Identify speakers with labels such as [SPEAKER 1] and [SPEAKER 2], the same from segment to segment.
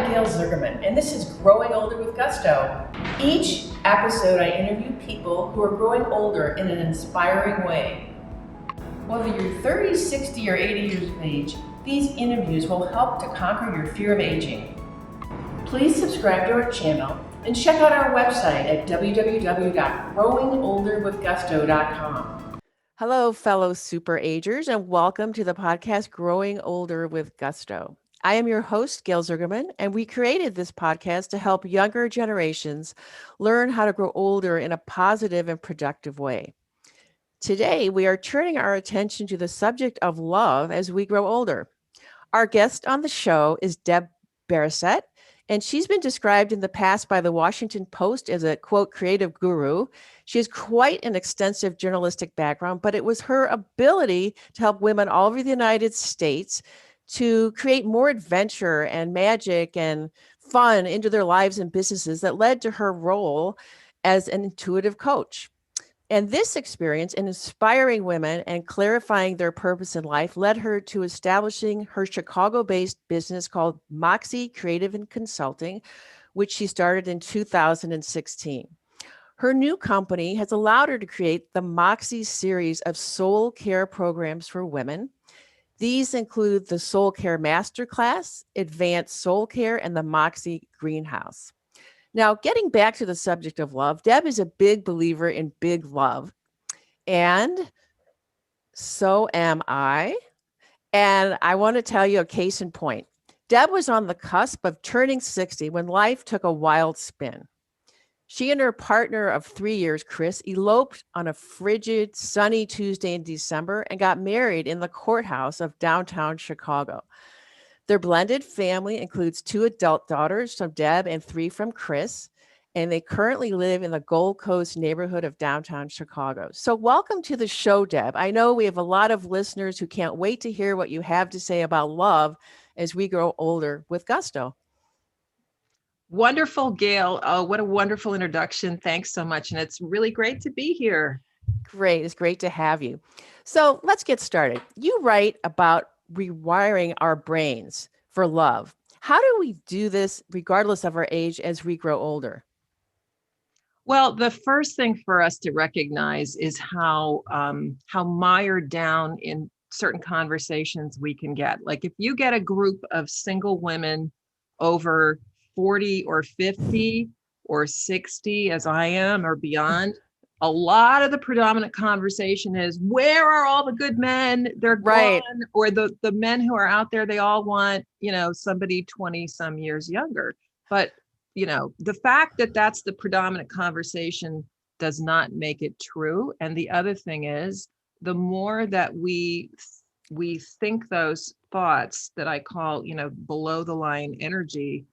[SPEAKER 1] Gail Zuckerman, and this is Growing Older with Gusto. Each episode, I interview people who are growing older in an inspiring way. Whether you're 30, 60, or 80 years of age, these interviews will help to conquer your fear of aging. Please subscribe to our channel and check out our website at www.growingolderwithgusto.com.
[SPEAKER 2] Hello, fellow super agers, and welcome to the podcast Growing Older with Gusto. I am your host, Gail Zuckerman, and we created this podcast to help younger generations learn how to grow older in a positive and productive way. Today, we are turning our attention to the subject of love as we grow older. Our guest on the show is Deb Beroset, and she's been described in the past by the Washington Post as a, quote, creative guru. She has quite an extensive journalistic background, but it was her ability to help women all over the United States to create more adventure and magic and fun into their lives and businesses that led to her role as an intuitive coach. And this experience in inspiring women and clarifying their purpose in life led her to establishing her Chicago-based business called Moxie Creative Consulting, which she started in 2016. Her new company has allowed her to create the Moxie series of soul care programs for women. These include the Soul Care Masterclass, Advanced Soul Care, and the Moxie Greenhouse. Now, getting back to the subject of love, Deb is a big believer in big love, and so am I. And I want to tell you a case in point. Deb was on the cusp of turning 60 when life took a wild spin. She and her partner of 3 years, Chris, eloped on a frigid, sunny Tuesday in December and got married in the courthouse of downtown Chicago. Their blended family includes 2 adult daughters from Deb and 3 from Chris, and they currently live in the Gold Coast neighborhood of downtown Chicago. So welcome to the show, Deb. I know we have a lot of listeners who can't wait to hear what you have to say about love as we grow older with Gusto.
[SPEAKER 3] Wonderful, Gail. Oh, what a wonderful introduction. Thanks so much. And it's really great to be here.
[SPEAKER 2] Great. It's great to have you. So let's get started. You write about rewiring our brains for love. How do we do this regardless of our age as we grow older?
[SPEAKER 3] Well, the first thing for us to recognize is how mired down in certain conversations we can get. Like if you get a group of single women over 40 or 50 or 60, as I am, or beyond, a lot of the predominant conversation is, where are all the good men? They're
[SPEAKER 2] right.
[SPEAKER 3] gone. Or the men who are out there, they all want, somebody 20 some years younger. But, the fact that that's the predominant conversation does not make it true. And the other thing is, the more that we think those thoughts that I call, below the line energy,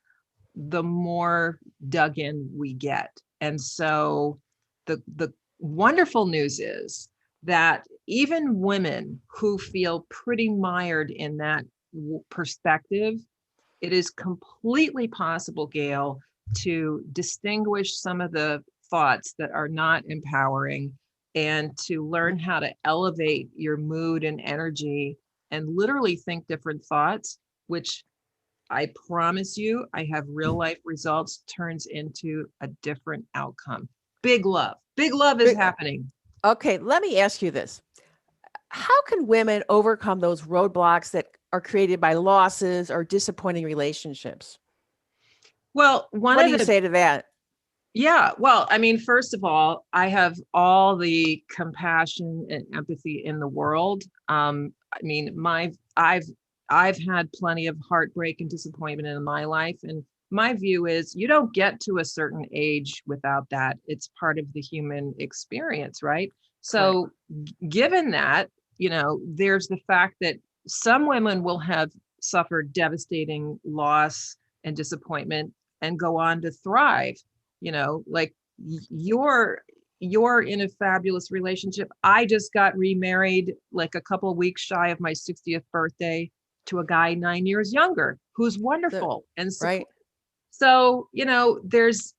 [SPEAKER 3] the more dug in we get. And so the wonderful news is that even women who feel pretty mired in that perspective, it is completely possible, Gail, to distinguish some of the thoughts that are not empowering and to learn how to elevate your mood and energy and literally think different thoughts, which I promise you, I have real life results, turns into a different outcome. Big love is happening.
[SPEAKER 2] Okay, let me ask you this. How can women overcome those roadblocks that are created by losses or disappointing relationships?
[SPEAKER 3] Well,
[SPEAKER 2] what do you say to that?
[SPEAKER 3] Yeah, well, I mean, first of all, I have all the compassion and empathy in the world. I mean, I've had plenty of heartbreak and disappointment in my life. And my view is you don't get to a certain age without that. It's part of the human experience, right? So given that, there's the fact that some women will have suffered devastating loss and disappointment and go on to thrive, like you're in a fabulous relationship. I just got remarried like a couple of weeks shy of my 60th birthday to a guy 9 years younger who's wonderful. So, there's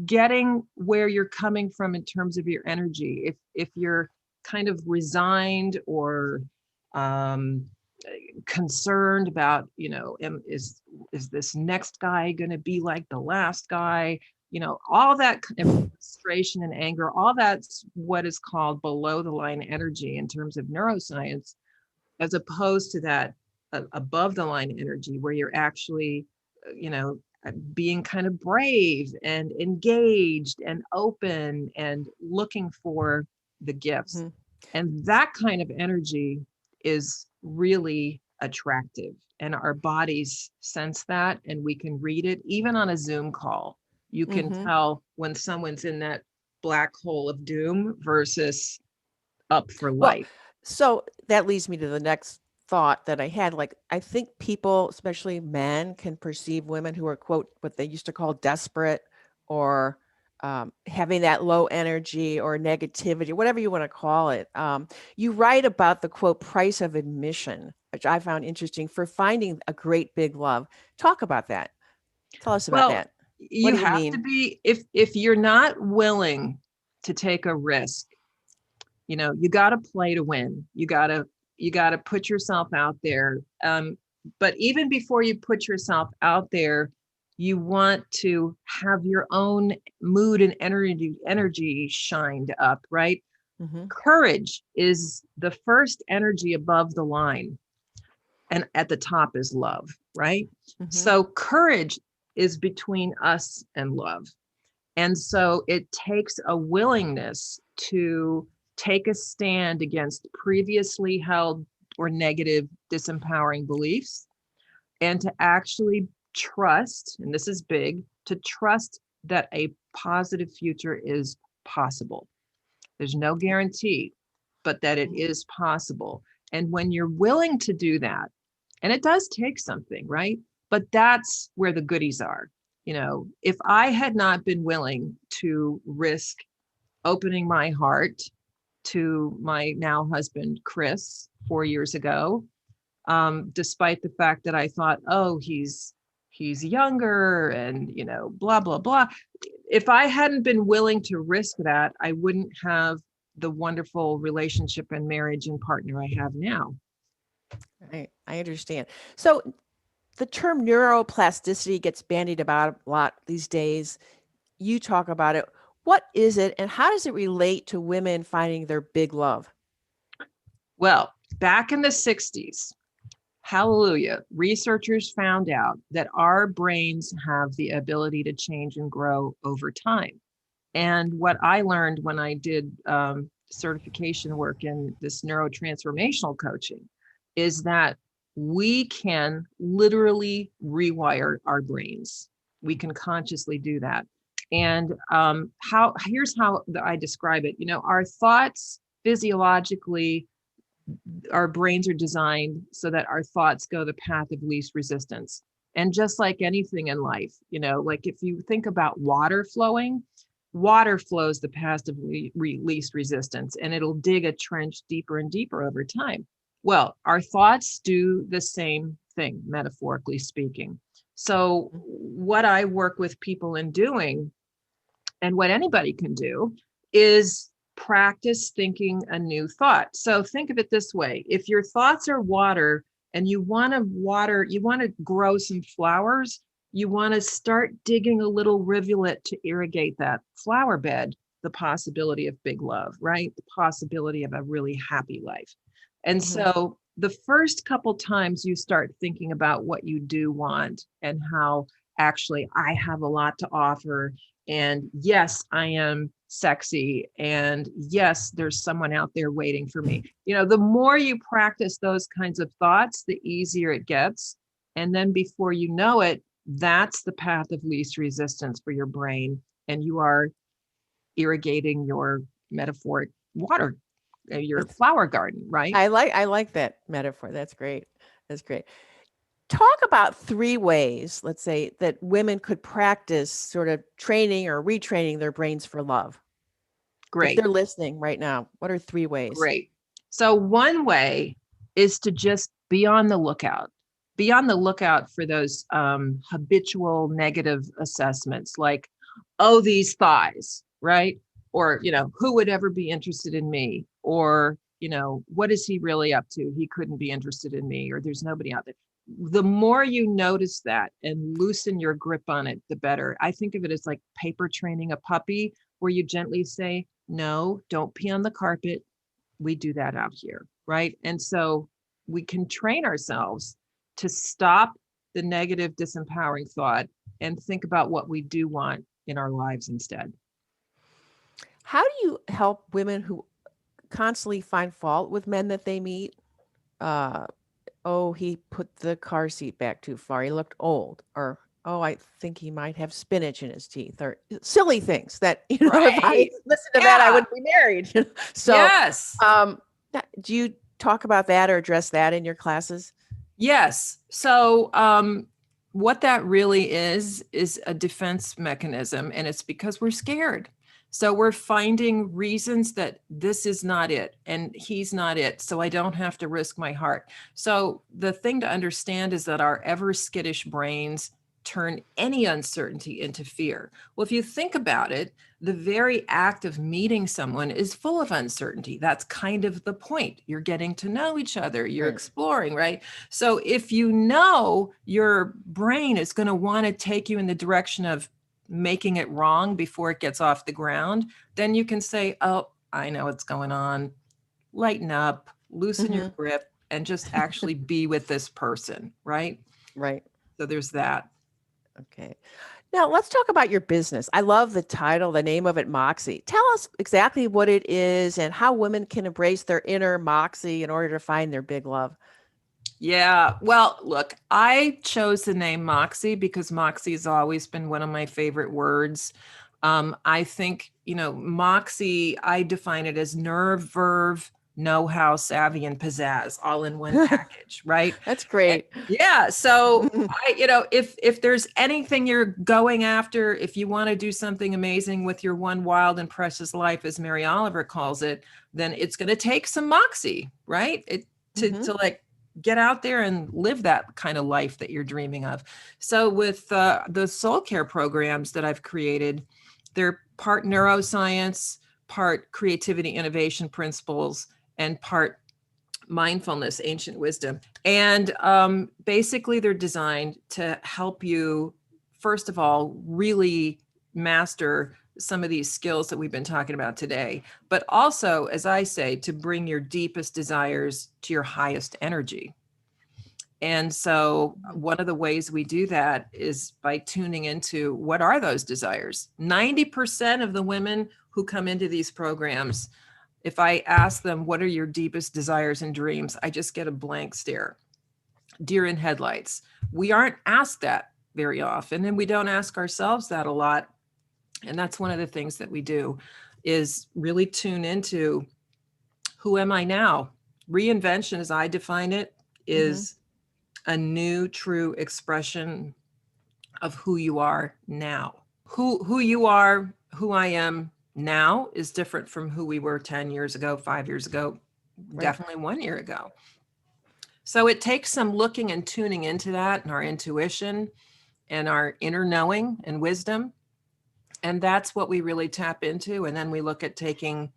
[SPEAKER 3] getting where you're coming from in terms of your energy. If you're kind of resigned or concerned about, is this next guy going to be like the last guy? All that kind of frustration and anger, all that's what is called below the line energy in terms of neuroscience, as opposed to that above the line energy where you're actually, being kind of brave and engaged and open and looking for the gifts.
[SPEAKER 2] Mm-hmm.
[SPEAKER 3] And that kind of energy is really attractive. And our bodies sense that, and we can read it even on a Zoom call. You can tell when someone's in that black hole of doom versus up for life.
[SPEAKER 2] So that leads me to the next thought that I had. Like, I think people, especially men, can perceive women who are, quote, what they used to call desperate, or having that low energy or negativity, whatever you want to call it. You write about the, quote, price of admission, which I found interesting, for finding a great big love. Talk about that. Tell us about that.
[SPEAKER 3] You have to be, if you're not willing to take a risk, you got to play to win. You got to put yourself out there. But even before you put yourself out there, you want to have your own mood and energy shined up, right? Mm-hmm. Courage is the first energy above the line, and at the top is love, right? Mm-hmm. So courage is between us and love. And so it takes a willingness to take a stand against previously held or negative disempowering beliefs, and to actually trust, and this is big, to trust that a positive future is possible. There's no guarantee, but that it is possible. And when you're willing to do that, and it does take something, right? But that's where the goodies are. If I had not been willing to risk opening my heart to my now husband, Chris, 4 years ago, despite the fact that I thought, oh, he's younger and, blah, blah, blah. If I hadn't been willing to risk that, I wouldn't have the wonderful relationship and marriage and partner I have now.
[SPEAKER 2] I understand. So the term neuroplasticity gets bandied about a lot these days. You talk about it. What is it, and how does it relate to women finding their big love?
[SPEAKER 3] Well, back in the 60s, hallelujah, researchers found out that our brains have the ability to change and grow over time. And what I learned when I did certification work in this neurotransformational coaching is that we can literally rewire our brains. We can consciously do that. And here's how I describe it. Our thoughts physiologically, our brains are designed so that our thoughts go the path of least resistance. And just like anything in life, like if you think about water flowing, water flows the path of least resistance, and it'll dig a trench deeper and deeper over time. Well, our thoughts do the same thing, metaphorically speaking. So what I work with people in doing, and what anybody can do, is practice thinking a new thought. So think of it this way. If your thoughts are water and you want to grow some flowers, you want to start digging a little rivulet to irrigate that flower bed, the possibility of big love, right? The possibility of a really happy life. And so the first couple times you start thinking about what you do want and how actually I have a lot to offer, and yes, I am sexy, and yes, there's someone out there waiting for me. The more you practice those kinds of thoughts, the easier it gets. And then before you know it, that's the path of least resistance for your brain. And you are irrigating your metaphoric water, your flower garden, right?
[SPEAKER 2] I like that metaphor. That's great. That's great. Talk about 3 ways, let's say, that women could practice sort of training or retraining their brains for love.
[SPEAKER 3] Great.
[SPEAKER 2] If they're listening right now, what are 3 ways?
[SPEAKER 3] Great. So one way is to just be on the lookout. Be on the lookout for those habitual negative assessments like, oh, these thighs, right? Or, who would ever be interested in me? Or, what is he really up to? He couldn't be interested in me, or there's nobody out there. The more you notice that and loosen your grip on it, the better. I think of it as like paper training a puppy, where you gently say, no, don't pee on the carpet. We do that out here, right? And so we can train ourselves to stop the negative, disempowering thought and think about what we do want in our lives instead.
[SPEAKER 2] How do you help women who constantly find fault with men that they meet? Oh, he put the car seat back too far. He looked old. Or, oh, I think he might have spinach in his teeth. Or silly things that, if I
[SPEAKER 3] Right.
[SPEAKER 2] listened to that, I wouldn't be married. So,
[SPEAKER 3] Yes.
[SPEAKER 2] do you talk about that or address that in your classes?
[SPEAKER 3] Yes. So what that really is a defense mechanism, and it's because we're scared. So we're finding reasons that this is not it and he's not it. So I don't have to risk my heart. So the thing to understand is that our ever skittish brains turn any uncertainty into fear. Well, if you think about it, the very act of meeting someone is full of uncertainty. That's kind of the point. You're getting to know each other, you're
[SPEAKER 2] Right.
[SPEAKER 3] exploring, right? So if you know your brain is going to want to take you in the direction of making it wrong before it gets off the ground, then you can say, oh, I know what's going on. Lighten up, loosen your grip, and just actually be with this person, right?
[SPEAKER 2] Right.
[SPEAKER 3] So there's that.
[SPEAKER 2] Okay. Now let's talk about your business. I love the title, the name of it, Moxie. Tell us exactly what it is and how women can embrace their inner Moxie in order to find their big love.
[SPEAKER 3] Yeah. Well, look, I chose the name Moxie because Moxie has always been one of my favorite words. I think, Moxie, I define it as nerve, verve, know-how, savvy, and pizzazz all in one package, right?
[SPEAKER 2] That's great.
[SPEAKER 3] Yeah. So if there's anything you're going after, if you want to do something amazing with your one wild and precious life, as Mary Oliver calls it, then it's going to take some Moxie, right? To like get out there and live that kind of life that you're dreaming of. So with the soul care programs that I've created, they're part neuroscience, part creativity, innovation principles, and part mindfulness, ancient wisdom. And basically they're designed to help you, first of all, really master some of these skills that we've been talking about today, but also, as I say, to bring your deepest desires to your highest energy. And so one of the ways we do that is by tuning into what are those desires. 90% of the women who come into these programs, if I ask them, what are your deepest desires and dreams? I just get a blank stare. Deer in headlights. We aren't asked that very often, and we don't ask ourselves that a lot. And that's one of the things that we do, is really tune into, who am I now? Reinvention, as I define it, is a new, true expression of who you are now. Who you are, who I am now is different from who we were 10 years ago, 5 years ago, definitely 1 year ago. So it takes some looking and tuning into that and our intuition and our inner knowing and wisdom. And that's what we really tap into. And then we look at taking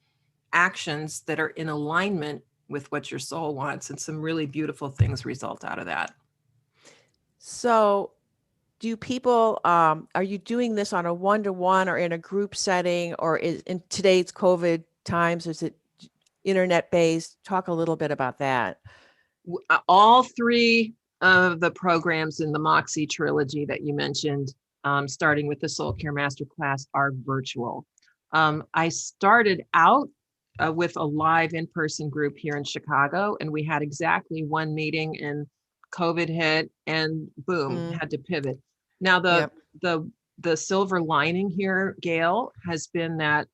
[SPEAKER 3] actions that are in alignment with what your soul wants. And some really beautiful things result out of that.
[SPEAKER 2] So do people, are you doing this on a one-to-one or in a group setting, or is in today's COVID times, is it internet based? Talk a little bit about that.
[SPEAKER 3] All three of the programs in the Moxie trilogy that you mentioned, starting with the Soul Care Masterclass, are virtual. I started out with a live in-person group here in Chicago, and we had exactly one meeting, and COVID hit, and boom, had to pivot. Now the silver lining here, Gail, has been that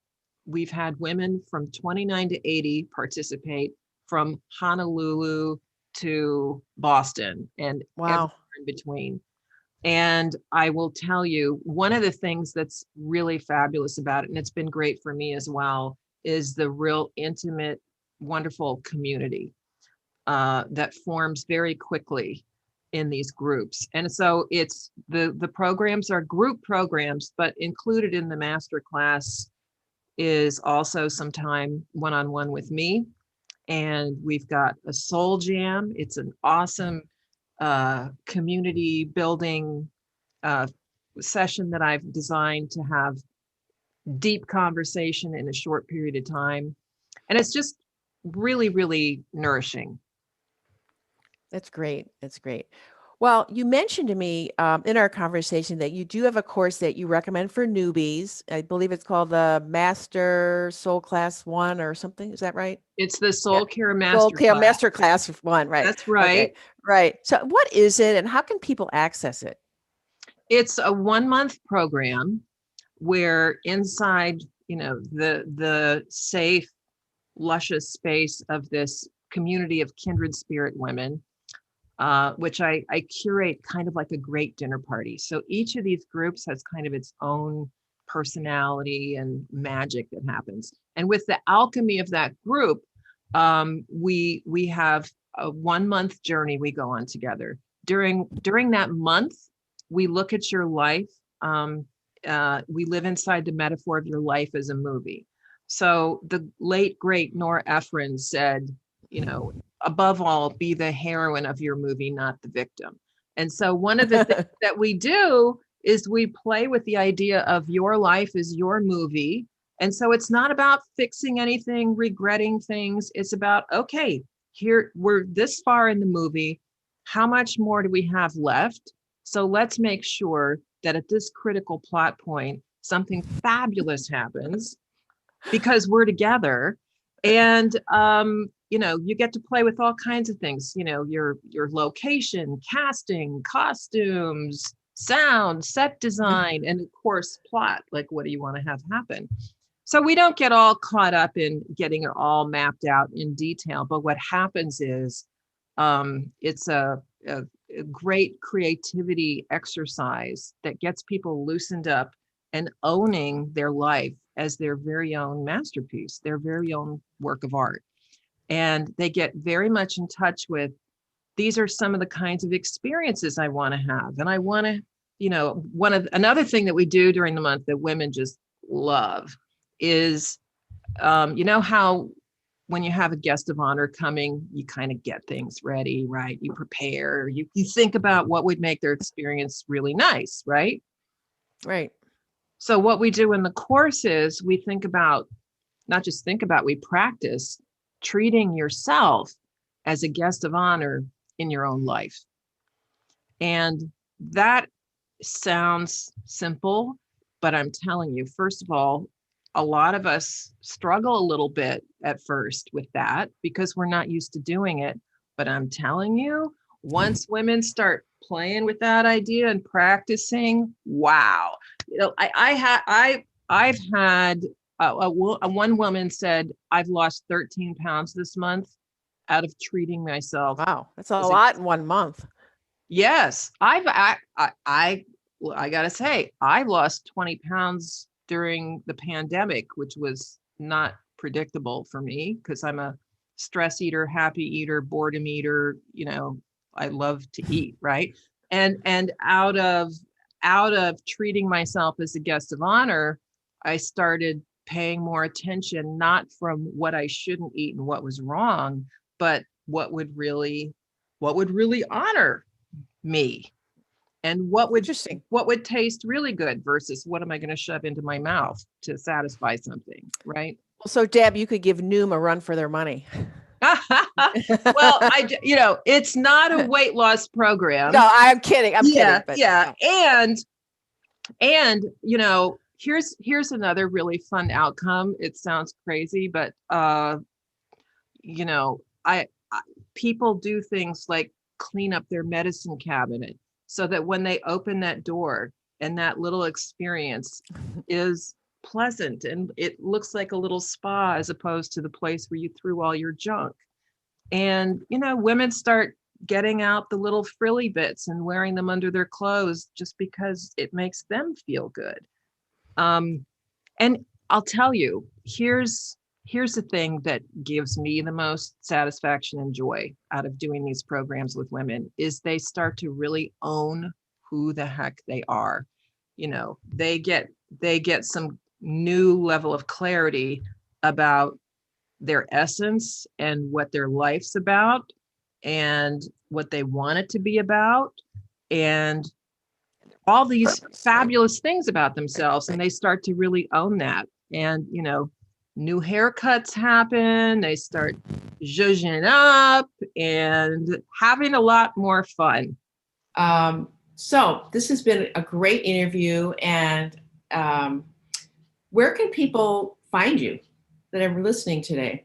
[SPEAKER 3] we've had women from 29 to 80 participate, from Honolulu to Boston and everywhere in between. And I will tell you, one of the things that's really fabulous about it, and it's been great for me as well, is the real intimate, wonderful community that forms very quickly in these groups. And so it's the programs are group programs, but included in the master class is also some time one-on-one with me. and we've got a soul jam. It's an awesome community building session that I've designed to have deep conversation in a short period of time. And it's just really, really nourishing.
[SPEAKER 2] That's great. That's great. Well, you mentioned to me in our conversation that you do have a course that you recommend for newbies. I believe it's called the Master Soul Class 1 or something. Is that right?
[SPEAKER 3] It's the
[SPEAKER 2] Yeah.
[SPEAKER 3] Soul Care
[SPEAKER 2] Soul
[SPEAKER 3] Master
[SPEAKER 2] Care
[SPEAKER 3] Class.
[SPEAKER 2] Master Class 1, right?
[SPEAKER 3] That's right.
[SPEAKER 2] Okay, right. So what is it and how can people access it?
[SPEAKER 3] It's a 1-month program where inside, the safe, luscious space of this community of kindred spirit women, which I curate kind of like a great dinner party. So each of these groups has kind of its own personality and magic that happens. And with the alchemy of that group, we have a 1-month journey we go on together. During that month, we look at your life. We live inside the metaphor of your life as a movie. So the late, great Nora Ephron said, above all, be the heroine of your movie, not the victim. And so one of the things that we do is we play with the idea of your life is your movie. And so it's not about fixing anything, regretting things. It's about, okay, here we're this far in the movie. How much more do we have left? So let's make sure that at this critical plot point, something fabulous happens because we're together. And you get to play with all kinds of things, your location, casting, costumes, sound, set design, and of course, plot. Like, what do you want to have happen? So we don't get all caught up in getting it all mapped out in detail. But what happens is it's a great creativity exercise that gets people loosened up and owning their life as their very own masterpiece, their very own work of art. And they get very much in touch with, these are some of the kinds of experiences I want to have. And I want to, another thing that we do during the month that women just love is, how when you have a guest of honor coming, you kind of get things ready, right? You prepare, you think about what would make their experience really nice, right?
[SPEAKER 2] Right.
[SPEAKER 3] So what we do in the course is we think about, not just think about, we practice treating yourself as a guest of honor in your own life. And that sounds simple, but I'm telling you, first of all, a lot of us struggle a little bit at first with that because we're not used to doing it. But I'm telling you, once women start playing with that idea and practicing, wow. I've had one woman said, I've lost 13 pounds this month out of treating myself.
[SPEAKER 2] Wow, that's a lot in 1 month.
[SPEAKER 3] Yes, I gotta say, I lost 20 pounds during the pandemic, which was not predictable for me because I'm a stress eater, happy eater, boredom eater. I love to eat, right? And out of treating myself as a guest of honor, I started paying more attention, not from what I shouldn't eat and what was wrong, but what would really honor me. And what would taste really good versus what am I going to shove into my mouth to satisfy something, right?
[SPEAKER 2] Well, so Deb, you could give Noom a run for their money.
[SPEAKER 3] Well, it's not a weight loss program.
[SPEAKER 2] No, I'm kidding. I'm kidding.
[SPEAKER 3] But yeah. And here's another really fun outcome. It sounds crazy, but people do things like clean up their medicine cabinet so that when they open that door and that little experience is pleasant and it looks like a little spa as opposed to the place where you threw all your junk. And, women start getting out the little frilly bits and wearing them under their clothes just because it makes them feel good. And I'll tell you, here's the thing that gives me the most satisfaction and joy out of doing these programs with women is they start to really own who the heck they are. They get some new level of clarity about their essence and what their life's about and what they want it to be about, and all these fabulous things about themselves. And they start to really own that. And, new haircuts happen. They start zhuzhing up and having a lot more fun.
[SPEAKER 2] So this has been a great interview. And where can people find you that are listening today?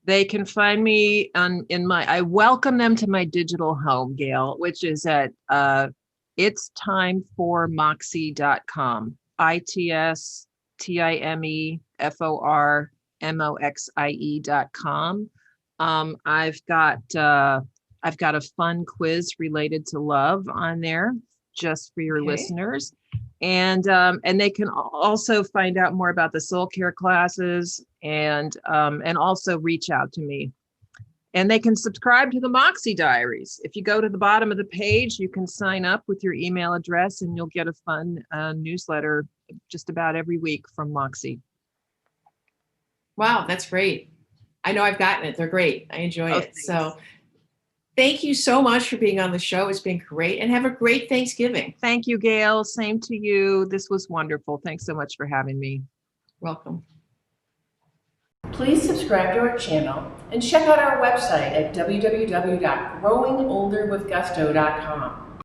[SPEAKER 3] They can find me I welcome them to my digital home, Gail, which is at itstimeformoxie.com. itstimeformoxie.com. I've got a fun quiz related to love on there just for your listeners. And they can also find out more about the soul care classes and also reach out to me. And they can subscribe to the Moxie Diaries. If you go to the bottom of the page, you can sign up with your email address and you'll get a fun newsletter just about every week from Moxie.
[SPEAKER 2] Wow, that's great. I know I've gotten it. They're great. I enjoy it.
[SPEAKER 3] Thanks.
[SPEAKER 2] So thank you so much for being on the show. It's been great. And have a great Thanksgiving.
[SPEAKER 3] Thank you, Gail. Same to you. This was wonderful. Thanks so much for having me.
[SPEAKER 2] Welcome.
[SPEAKER 1] Please subscribe to our channel and check out our website at www.growingolderwithgusto.com.